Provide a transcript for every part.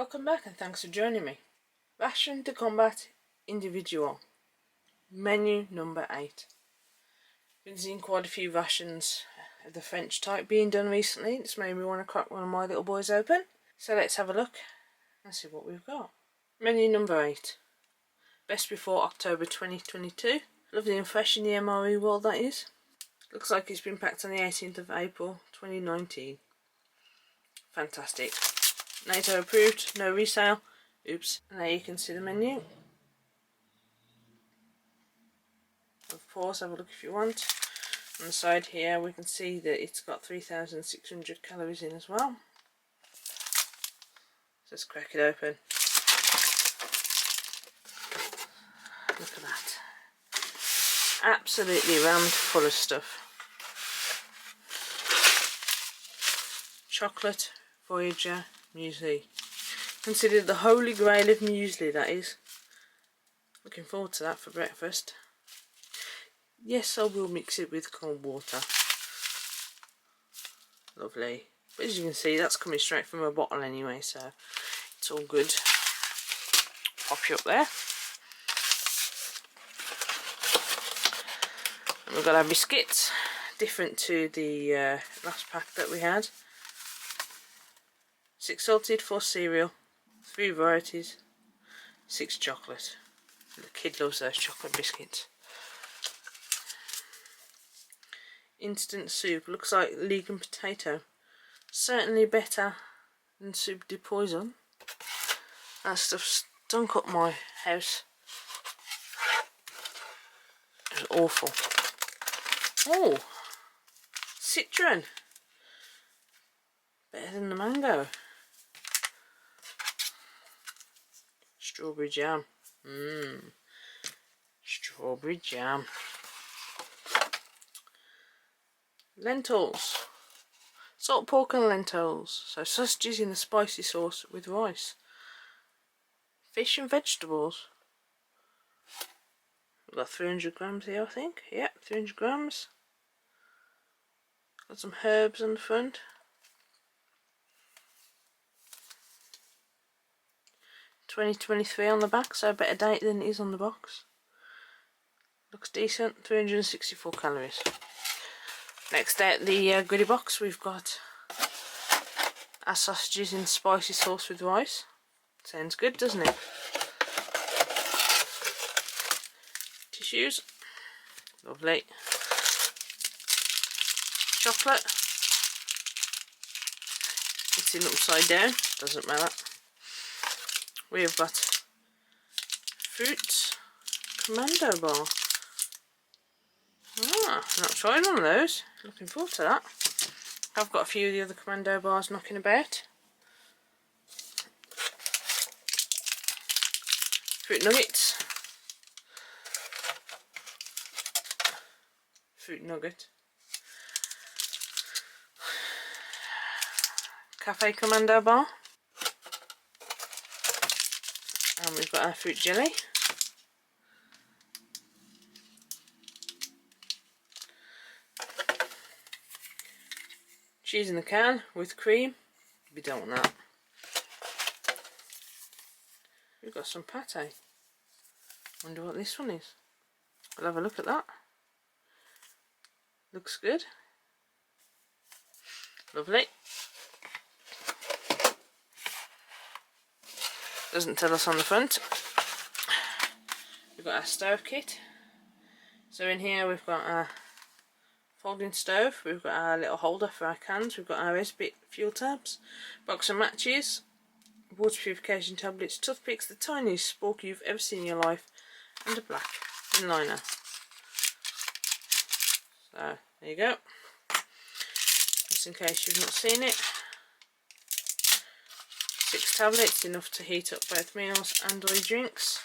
Welcome back and thanks for joining me. Ration to combat individual. Menu number 8. Been seeing quite a few rations of the French type being done recently. It's made me want to crack one of my little boys open. So let's have a look and see what we've got. Menu number 8. Best before October 2022. Lovely and fresh in the MRE world, that is. Looks like it's been packed on the 18th of April 2019. Fantastic. NATO approved, no resale. Oops. And there you can see the menu. Of course, have a look if you want. On the side here we can see that it's got 3,600 calories in as well. Let's crack it open. Look at that. Absolutely rammed full of stuff. Chocolate Voyager muesli. Considered the holy grail of muesli, that is. Looking forward to that for breakfast. Yes, I will mix it with cold water. Lovely. But as you can see, that's coming straight from a bottle anyway, so it's all good. Pop you up there. And we've got our biscuits, different to the last pack that we had. 6 salted, 4 cereal, 3 varieties, 6 chocolate. The kid loves those chocolate biscuits. Instant soup, looks like leek and potato. Certainly better than soup de poison. That stuff stunk up my house. It was awful. Oh, citron. Better than the mango. Strawberry jam. Strawberry jam. Lentils. Salt pork and lentils. So sausages in a spicy sauce with rice. Fish and vegetables. We've got 300 grams here, I think. Yep, 300 grams. Got some herbs on the front. 2023 on the back, so a better date than it is on the box. Looks decent. 364 calories. Next out the goodie box, we've got our sausages in spicy sauce with rice. Sounds good, doesn't it? Tissues. Lovely. Chocolate. It's in upside down, doesn't matter. We've got Fruits Commando bar. Not tried one of those. Looking forward to that. I've got a few of the other Commando bars knocking about. Fruit nuggets. Fruit nugget. Cafe Commando bar. And we've got our fruit jelly. Cheese in the can with cream. We don't want that. We've got some pate. Wonder what this one is. We'll have a look at that. Looks good. Lovely. Doesn't tell us on the front. We've got our stove kit. So in here we've got our folding stove, we've got our little holder for our cans, we've got our S-bit fuel tabs, box of matches, water purification tablets, toothpicks, the tiniest spork you've ever seen in your life, and a black inliner. So there you go. Just in case you've not seen it. 6 tablets, enough to heat up both meals and or drinks.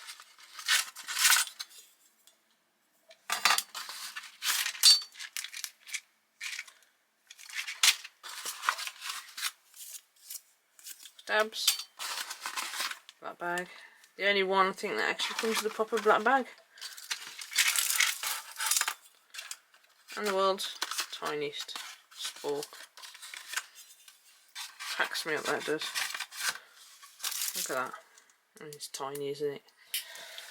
Stabs. Black bag. The only one I think that actually comes with a proper black bag. And the world's tiniest spork. Packs me up, that does. Look at that. And it's tiny, isn't it?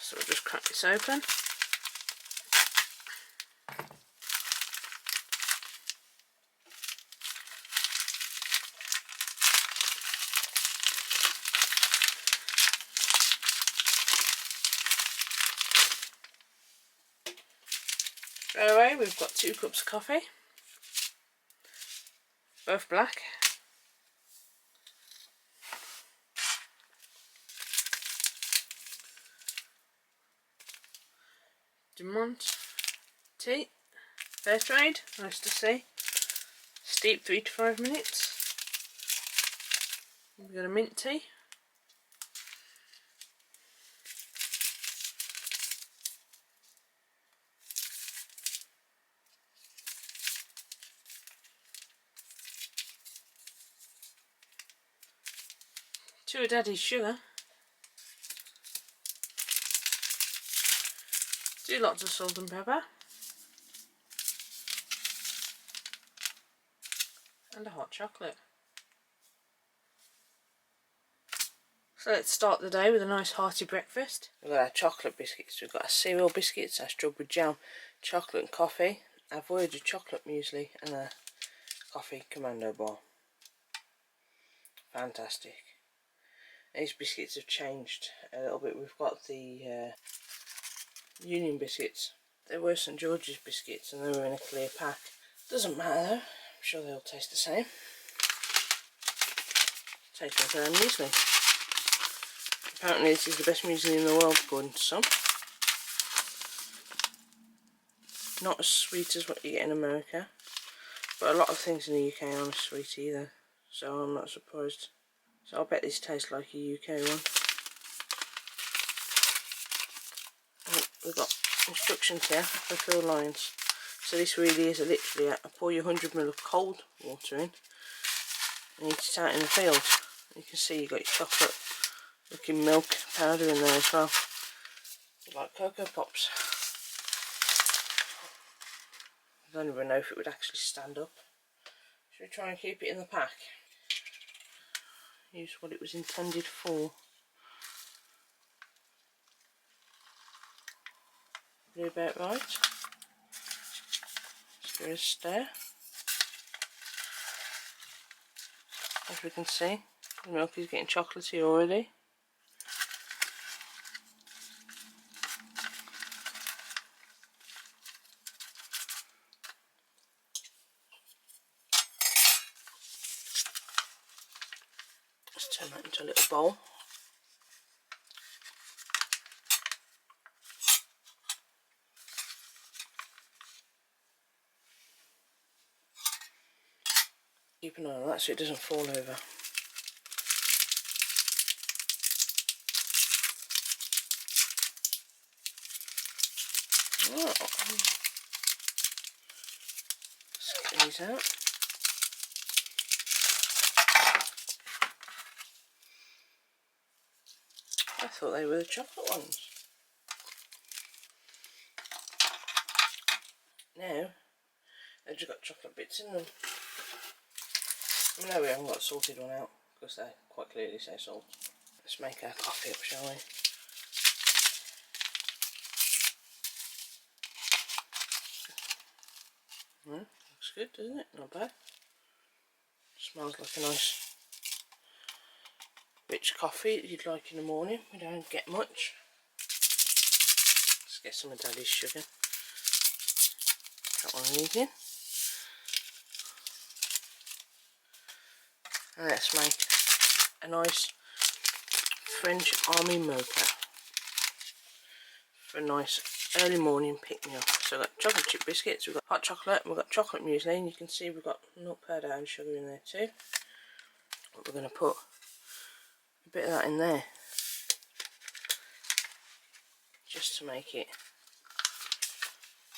So we'll just crack this open. Straight away we've got 2 cups of coffee, both black. Dumont tea, fair trade, nice to see. Steep 3 to 5 minutes. We've got a mint tea. Two of Daddy's sugar. Do lots of salt and pepper. And a hot chocolate. So let's start the day with a nice hearty breakfast. We've got our chocolate biscuits. We've got our cereal biscuits, our strawberry jam, chocolate and coffee, our Voyager chocolate muesli, and a coffee commando bar. Fantastic. These biscuits have changed a little bit. We've got the Union biscuits. They were St George's biscuits and they were in a clear pack. Doesn't matter though. I'm sure they all taste the same. Taste like their muesli. Apparently this is the best muesli in the world according to some. Not as sweet as what you get in America, but a lot of things in the UK aren't as sweet either, so I'm not surprised. So I'll bet this tastes like a UK one. Oh, we've got instructions here for fill lines. So this really is literally I pour you 100 ml of cold water in and you eat it out in the field. You can see you've got your chocolate looking milk powder in there as well. Like Cocoa Pops. I don't even know if it would actually stand up. Should we try and keep it in the pack? Use what it was intended for. Be about right. Let's give it a stir. As we can see, the milk is getting chocolatey already. Let's turn that into a little bowl. Keep an eye on that so it doesn't fall over. Oh. Let's get these out. I thought they were the chocolate ones. Now, they've just got chocolate bits in them. No, we haven't got a salted one out because they quite clearly say salt. Let's make our coffee up, shall we? Looks good, doesn't it? Not bad. Smells like a nice rich coffee that you'd like in the morning. We don't get much. Let's get some of Daddy's sugar. That one easy. And let's make a nice French army mocha for a nice early morning pick me up. So we've got chocolate chip biscuits, we've got hot chocolate, we've got chocolate muesli, and you can see we've got nut powder and sugar in there too. But we're going to put a bit of that in there just to make it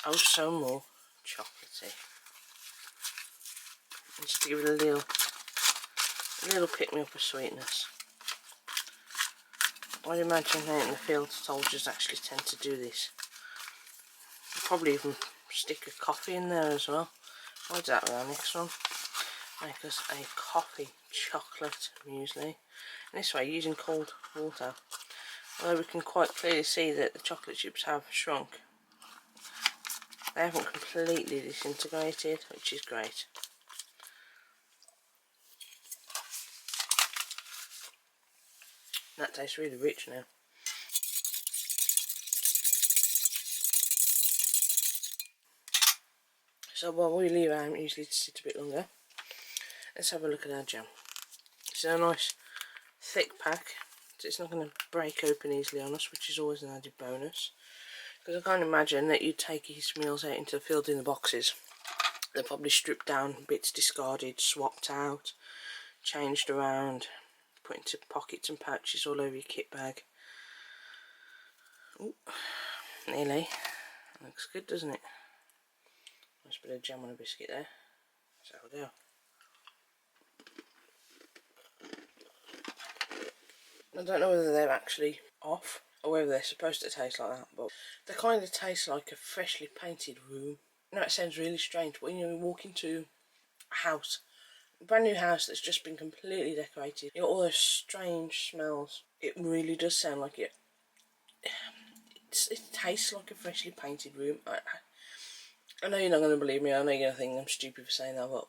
oh so more chocolatey. And just to give it a little pick me up of sweetness. I'd imagine out in the field soldiers actually tend to do this. They'll probably even stick a coffee in there as well. I'll do that with our next one. make us a coffee chocolate muesli. And this way, using cold water. Although we can quite clearly see that the chocolate chips have shrunk. They haven't completely disintegrated, which is great. That tastes really rich now. So while we leave our muesli to sit a bit longer, let's have a look at our jam. It's a nice thick pack, so it's not going to break open easily on us, which is always an added bonus. Because I can't imagine that you'd take these meals out into the field in the boxes. They're probably stripped down, bits discarded, swapped out, changed around, put into pockets and pouches all over your kit bag. Ooh, nearly. Looks good, doesn't it? Nice bit of jam on a biscuit there. So we'll go. I don't know whether they're actually off or whether they're supposed to taste like that, but they kind of taste like a freshly painted room. Now it sounds really strange, but you walk into a house, a brand new house that's just been completely decorated, you got all those strange smells. It really does sound like it tastes like a freshly painted room. I know you're not going to believe me, I know you're going to think I'm stupid for saying that, but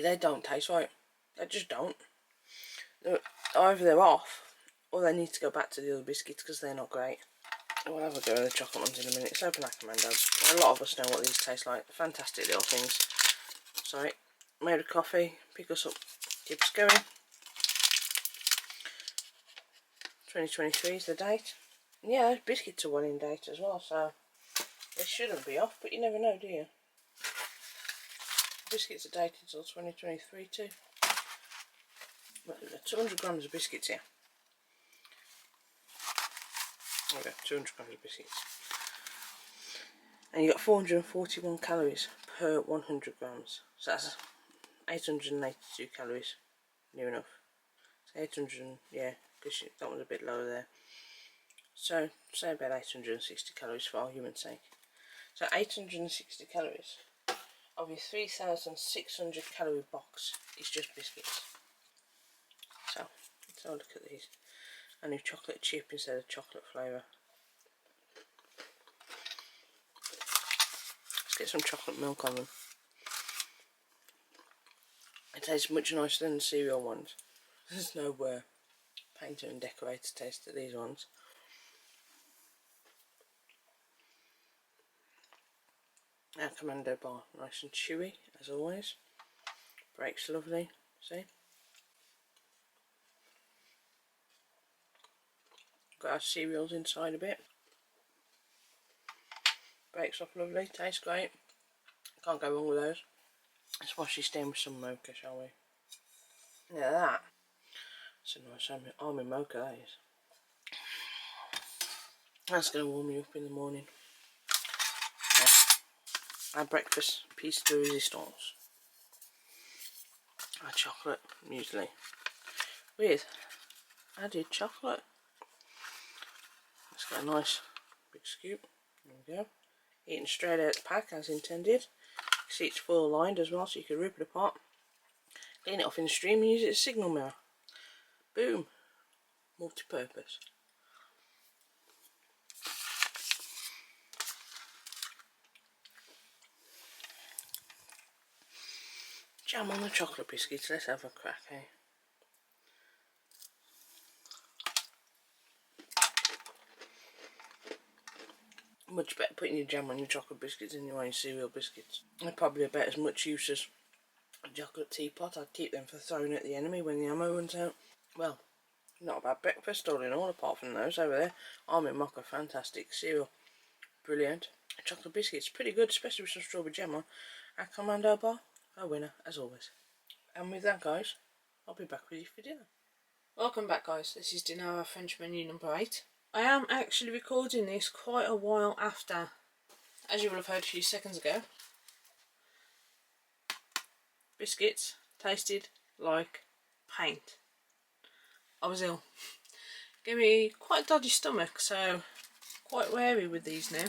they don't taste right. They just don't. Either they're off, or they need to go back to the other biscuits because they're not great. We'll have a go at the chocolate ones in a minute. Let's open our commando. A lot of us know what these taste like. Fantastic little things. Sorry, made of coffee. Pick us up, keep us going. 2023 is the date. And yeah, those biscuits are well in date as well, so they shouldn't be off, but you never know, do you? Biscuits are dated until 2023 too. Well, we've got 200 grams of biscuits here. There we go, 200 grams of biscuits. And you got 441 calories per 100 grams. So that's 882 calories, near enough. So 800, yeah, because that was a bit lower there. So say about 860 calories for argument's sake. So 860 calories of your 3,600 calorie box is just biscuits. So let's have a look at these. A new chocolate chip instead of chocolate flavour. Let's get some chocolate milk on them. It tastes much nicer than the cereal ones. There's no painter and decorator taste to these ones. Our commando bar, nice and chewy as always. Breaks lovely, see? Got our cereals inside a bit. Breaks off lovely, tastes great. Can't go wrong with those. Let's wash these down with some mocha, shall we? Yeah, that. It's a nice almond mocha, that is. That's going to warm me up in the morning. Our breakfast piece de resistance. Our chocolate muesli with added chocolate. Let's get a nice big scoop. There we go. Eating straight out the pack as intended. You see it's foil lined as well, so you can rip it apart, clean it off in the stream and use it as a signal mirror. Boom. Multi-purpose. Jam on the chocolate biscuits, let's have a crack, eh? Much better putting your jam on your chocolate biscuits than you are your cereal biscuits. They're probably about as much use as a chocolate teapot. I'd keep them for throwing at the enemy when the ammo runs out. Well, not a bad breakfast all in all, apart from those over there. Almond mocha, fantastic. Cereal, brilliant. Chocolate biscuits, pretty good, especially with some strawberry jam on. Our commando bar, a winner, as always. And with that, guys, I'll be back with you for dinner. Welcome back, guys. This is dinner French menu number 8. I am actually recording this quite a while after, as you will have heard a few seconds ago. Biscuits tasted like paint. I was ill. Gave me quite a dodgy stomach, so quite wary with these now.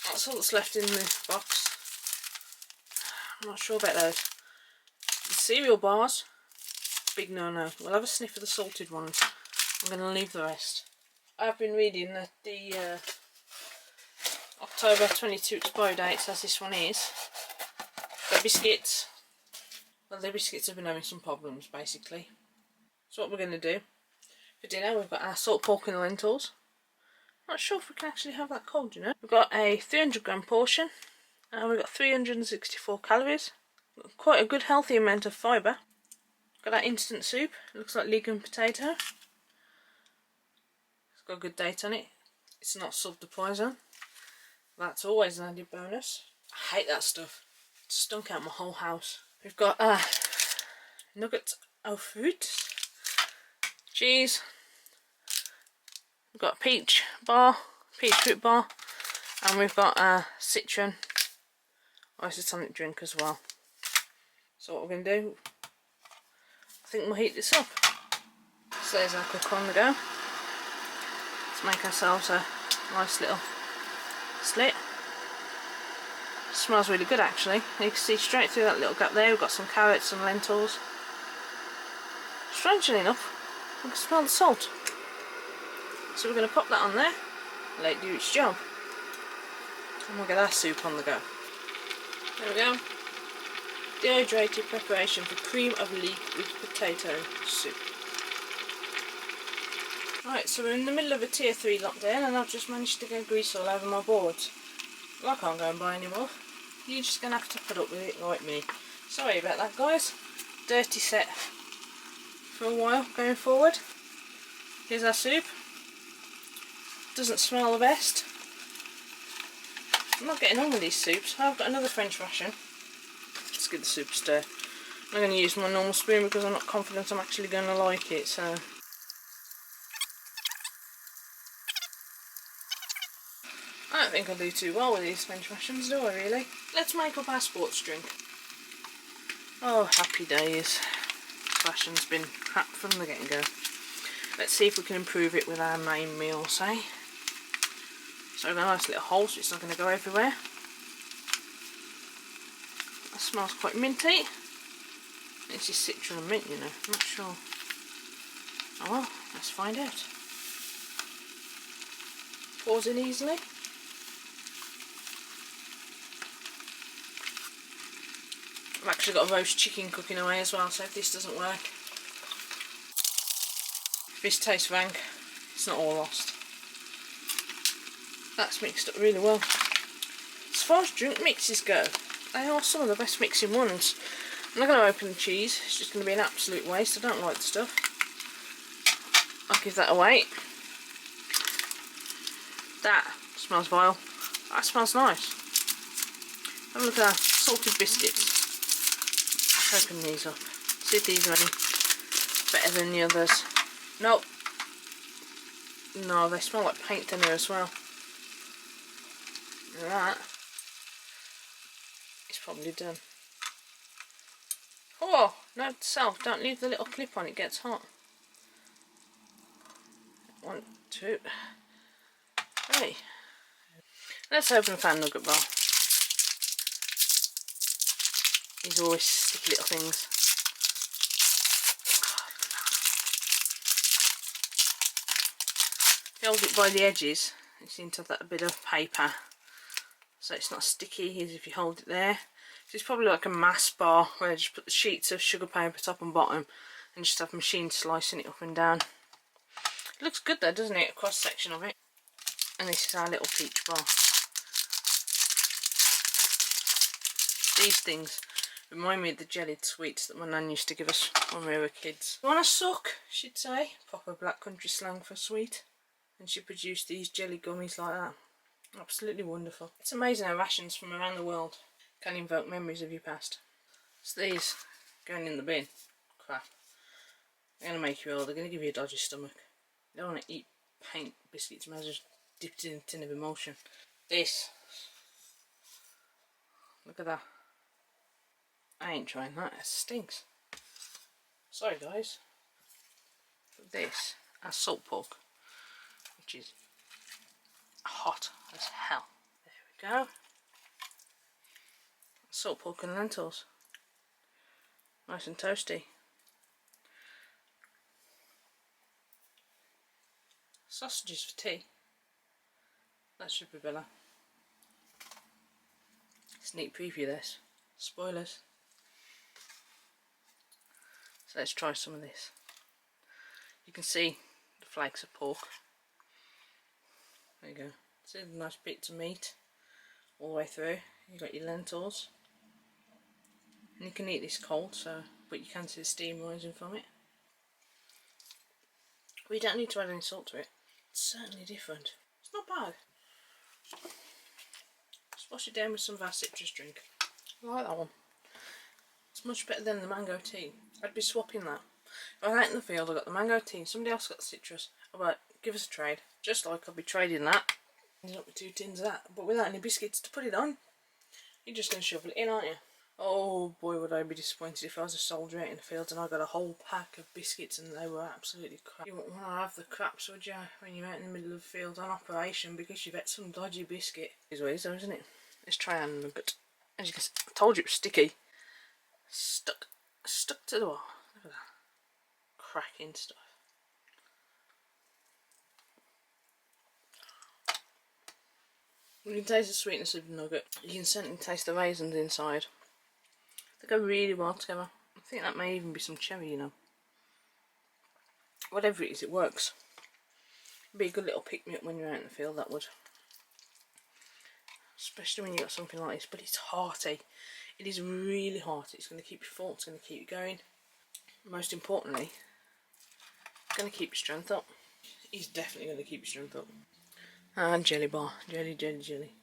That's all that's left in the box. I'm not sure about those. The cereal bars, big no-no. We'll have a sniff of the salted ones. I'm going to leave the rest. I've been reading that the October 22 expiry dates, as this one is. The biscuits, well, the biscuits have been having some problems basically. So what we're going to do for dinner, we've got our salt pork and lentils. Not sure if we can actually have that cold, you know. We've got a 300g portion and we've got 364 calories. Got quite a good healthy amount of fibre. Got that instant soup, it looks like legume potato. It's got a good date on it. It's not sub the poison. That's always an added bonus. I hate that stuff. It stunk out my whole house. We've got nuggets of fruit, cheese. We've got a peach fruit bar, and we've got a citron isotonic drink as well. So what we're going to do, I think we'll heat this up. So there's our cooker on the go. Let's make ourselves a nice little slit. Smells really good actually. You can see straight through that little gap there. We've got some carrots and lentils. Strangely enough, we can smell the salt. So we're going to pop that on there, let it do its job, and we'll get our soup on the go. There we go. Dehydrated preparation for cream of leek with potato soup. Right, so we're in the middle of a tier 3 lockdown and I've just managed to get grease all over my boards. Well, I can't go and buy any more. You're just going to have to put up with it like me. Sorry about that, guys. Dirty set for a while going forward. Here's our soup. Doesn't smell the best. I'm not getting on with these soups. I've got another French ration. Let's give the soup a stir. I'm going to use my normal spoon because I'm not confident I'm actually going to like it. So I don't think I'll do too well with these French rations, do I really? Let's make up our sports drink. Oh, happy days. This ration's been crap from the get-go. Let's see if we can improve it with our main meal, say. So we've got a nice little hole so it's not going to go everywhere. That smells quite minty. It's just citron and mint, you know. I'm not sure. Oh well, let's find out. Pours in easily. I've actually got a roast chicken cooking away as well, so if this doesn't work, if this tastes rank, it's not all lost. That's mixed up really well. As far as drink mixes go, they are some of the best mixing ones. I'm not going to open the cheese, it's just going to be an absolute waste. I don't like the stuff. I'll give that away. That smells vile. That smells nice. Have a look at our salted biscuits. Let's open these up. See if these are any better than the others. Nope. No, they smell like paint thinner as well. And that is probably done. Oh, note to self, don't leave the little clip on, it gets hot. 1, 2, 3. Let's open a fan nugget bar. These are always sticky little things. If you hold it by the edges, you seem to have that bit of paper, so it's not sticky as if you hold it there. So it's probably like a mass bar where you just put the sheets of sugar paper top and bottom and just have a machine slicing it up and down. It looks good though, doesn't it? A cross section of it. And this is our little peach bar. These things remind me of the jellied sweets that my nan used to give us when we were kids. You want a suck, she'd say. Proper black country slang for sweet. And she produced these jelly gummies like that. Absolutely wonderful. It's amazing how rations from around the world can invoke memories of your past. So these going in the bin. Crap. They're going to make you ill. They're going to give you a dodgy stomach. You don't want to eat paint biscuits. You might as well just dip it in a tin of emulsion. This. Look at that. I ain't trying that. It stinks. Sorry guys. This. Our salt pork. Which is hot as hell. There we go. Salt pork and lentils. Nice and toasty. Sausages for tea. That should be better. Sneak preview this. Spoilers. So let's try some of this. You can see the flakes of pork. There you go. See the nice bits of meat all the way through. You've got your lentils. And you can eat this cold, but you can see the steam rising from it. We don't need to add any salt to it. It's certainly different. It's not bad. Just wash it down with some of our citrus drink. I like that one. It's much better than the mango tea. I'd be swapping that. If I was out in the field, I got the mango tea and somebody else got the citrus. I'd be like, give us a trade. Just like I'll be trading that. Ended up with 2 tins of that, but without any biscuits to put it on. You're just going to shovel it in, aren't you? Oh boy, would I be disappointed if I was a soldier out in the fields and I got a whole pack of biscuits and they were absolutely crap. You wouldn't want to have the craps, would you, when you're out in the middle of the field on operation because you've had some dodgy biscuit. It's what it is though, isn't it? Let's try a nugget. As you can see, I told you it was sticky. Stuck to the wall. Look at that. Cracking stuff. You can taste the sweetness of the nugget. You can certainly taste the raisins inside. They go really well together. I think that may even be some cherry, you know. Whatever it is, it works. It'd be a good little pick-me-up when you're out in the field, that would. Especially when you've got something like this. But it's hearty. It is really hearty. It's going to keep you full. It's going to keep you going. Most importantly, it's going to keep your strength up. It's definitely going to keep your strength up. And jelly bar. Jelly.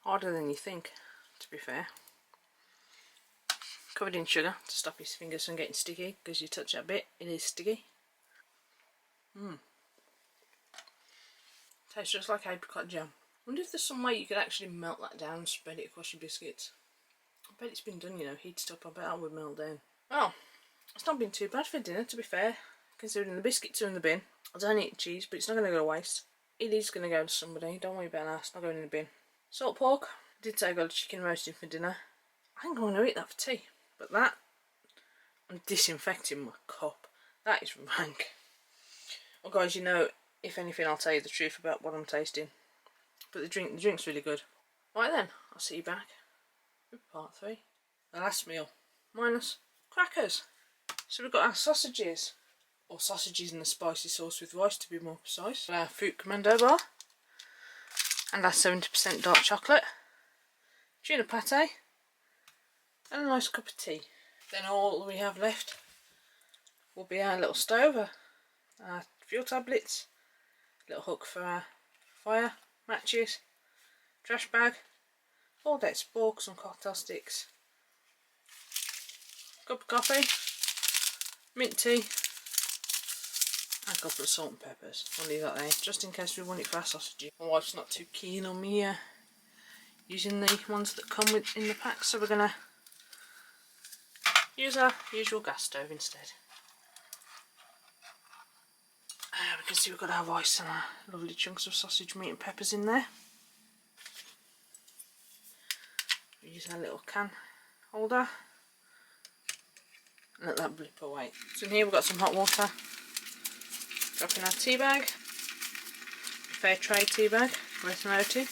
Harder than you think, to be fair. Covered in sugar to stop your fingers from getting sticky, because you touch that bit, it is sticky. Tastes just like apricot jam. I wonder if there's some way you could actually melt that down and spread it across your biscuits. I bet it's been done, you know, heated up. I bet that would melt down. Well, it's not been too bad for dinner, to be fair, considering the biscuits are in the bin. I don't eat cheese, but it's not going to go to waste. It is going to go to somebody, don't worry about that, it's not going in the bin. Salt pork. I did say I got a chicken roasting for dinner. I think I'm going to eat that for tea. But that, I'm disinfecting my cup. That is rank. Well guys, you know, if anything I'll tell you the truth about what I'm tasting. But the drink's really good. Right then, I'll see you back with part 3. The last meal. Minus crackers. So we've got our sausages. Or sausages in a spicy sauce with rice to be more precise. Our fruit commando bar. And our 70% dark chocolate. Tuna pate. And a nice cup of tea. Then all we have left will be our little stove, our fuel tablets, little hook for our fire, matches, trash bag, all that spork, some cocktail sticks, cup of coffee, mint tea, and a couple of salt and peppers. I'll leave that there just in case we want it for our sausages. My wife's not too keen on me using the ones that come in the pack, so we're going to use our usual gas stove instead. We can see we've got our rice and our lovely chunks of sausage meat and peppers in there. We use our little can holder. And let that blip away. So in here we've got some hot water. Drop in our tea bag. Fair trade tea bag, worth noting.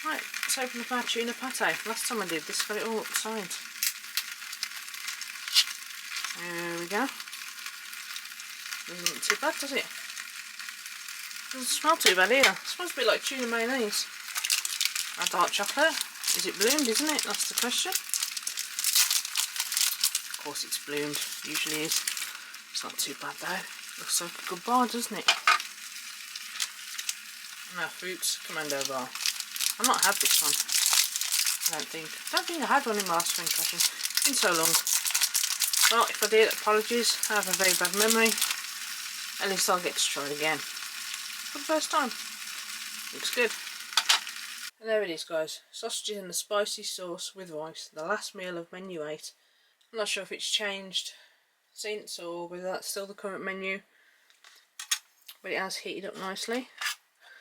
Right, let's open up our tuna pate. Last time I did this, got it all upside. There we go. Doesn't look too bad, does it? Doesn't smell too bad either. It smells a bit like tuna mayonnaise. Our dark chocolate. Is it bloomed, isn't it? That's the question. Of course it's bloomed. Usually is. It's not too bad though. Looks like a good bar, doesn't it? And our fruits commando bar. I've not had this one. I don't think I had one in my last swing session. It's been so long. Well, if I did, apologies. I have a very bad memory. At least I'll get to try it again. For the first time. Looks good. And there it is, guys. Sausages in the spicy sauce with rice. The last meal of menu 8. I'm not sure if it's changed since or whether that's still the current menu. but it has heated up nicely.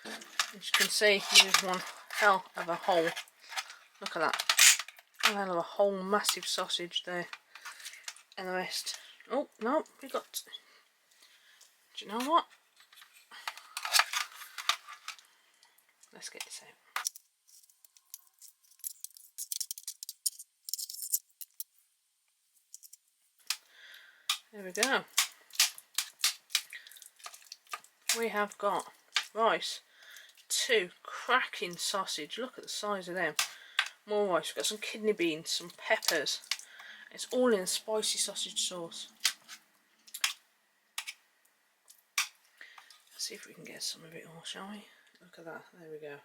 As you can see, there's one hell of a hole. Look at that. A hell of a whole massive sausage there. And the rest. Oh, no, we got... Do you know what? Let's get this out. There we go. We have got rice, 2 cracking sausage. Look at the size of them. More rice. We've got some kidney beans, some peppers. It's all in a spicy sausage sauce. Let's see if we can get some of it all, shall we? Look at that. There we go.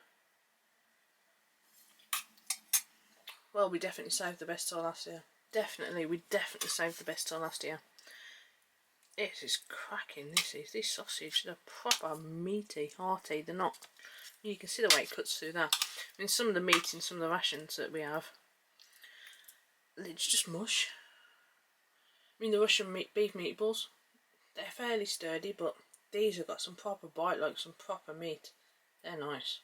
Well, we definitely saved the best till last year. We definitely saved the best till last year. It is cracking, this sausage. They're proper meaty, hearty. They're not, you can see the way it cuts through that. I mean, some of the meat in some of the rations that we have, it's just mush. I mean, the Russian beef meatballs, they're fairly sturdy, but these have got some proper bite, like some proper meat. They're nice.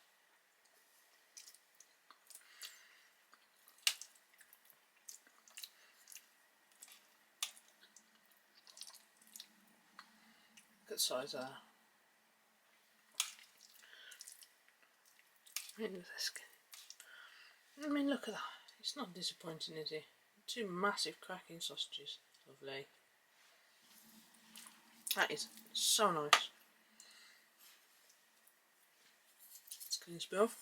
Good size there. I mean, look at that. It's not disappointing, is it? 2 massive cracking sausages. Lovely. That is so nice. Let's clean this off.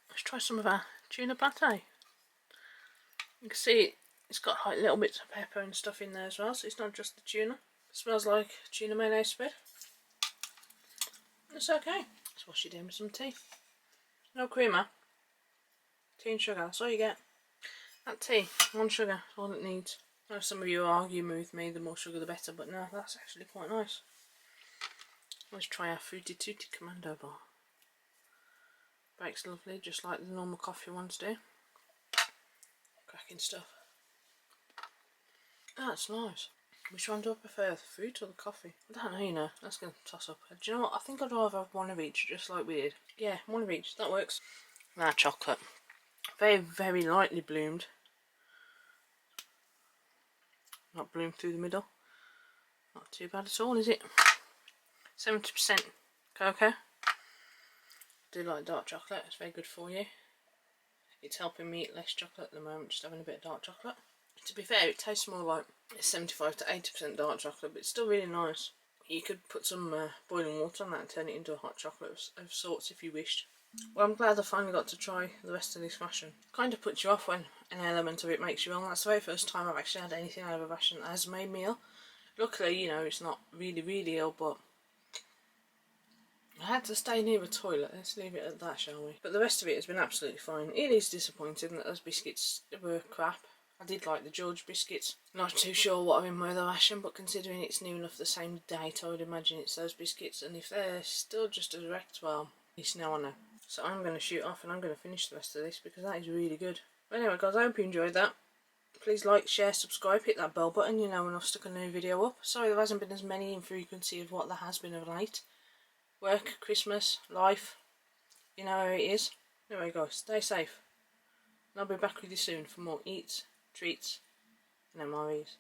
Let's try some of our tuna pate. You can see it's got like little bits of pepper and stuff in there as well, so it's not just the tuna. It smells like tuna mayonnaise spread. It's okay. Let's wash it in with some tea. No creamer. Tea and sugar, that's all you get. That tea, 1 sugar, that's all it needs. I know some of you argue with me, the more sugar the better, but no, that's actually quite nice. Let's try our Fruity Tooty Commando bar. Breaks lovely, just like the normal coffee ones do. Cracking stuff. That's nice. Which one do I prefer, the fruit or the coffee? I don't know, you know, that's going to toss up. Do you know what, I think I'd rather have one of each, just like we did. Yeah, one of each, that works. Now chocolate. Very, very lightly bloomed. Not bloomed through the middle. Not too bad at all, is it? 70% cocoa. I do like dark chocolate, it's very good for you. It's helping me eat less chocolate at the moment, just having a bit of dark chocolate. To be fair, it tastes more like it's 75 to 80% dark chocolate, but it's still really nice. You could put some boiling water on that and turn it into a hot chocolate of sorts if you wished. Well, I'm glad I finally got to try the rest of this ration. Kind of puts you off when an element of it makes you ill. That's the very first time I've actually had anything out of a ration that has made me ill. Luckily, you know, it's not really ill, but I had to stay near a toilet. Let's leave it at that, shall we? But the rest of it has been absolutely fine. It is disappointing that those biscuits were crap. I did like the George biscuits. Not too sure what I'm in with the ration, but considering it's new enough the same date, I would imagine it's those biscuits. And if they're still just as wrecked, well, at least now I know. So I'm going to shoot off and I'm going to finish the rest of this because that is really good. But anyway, guys, I hope you enjoyed that. Please like, share, subscribe, hit that bell button, you know, when I've stuck a new video up. Sorry there hasn't been as many in frequency of what there has been of late. Work, Christmas, life, you know how it is. Anyway, guys, stay safe. And I'll be back with you soon for more Eats, Treats and MREs.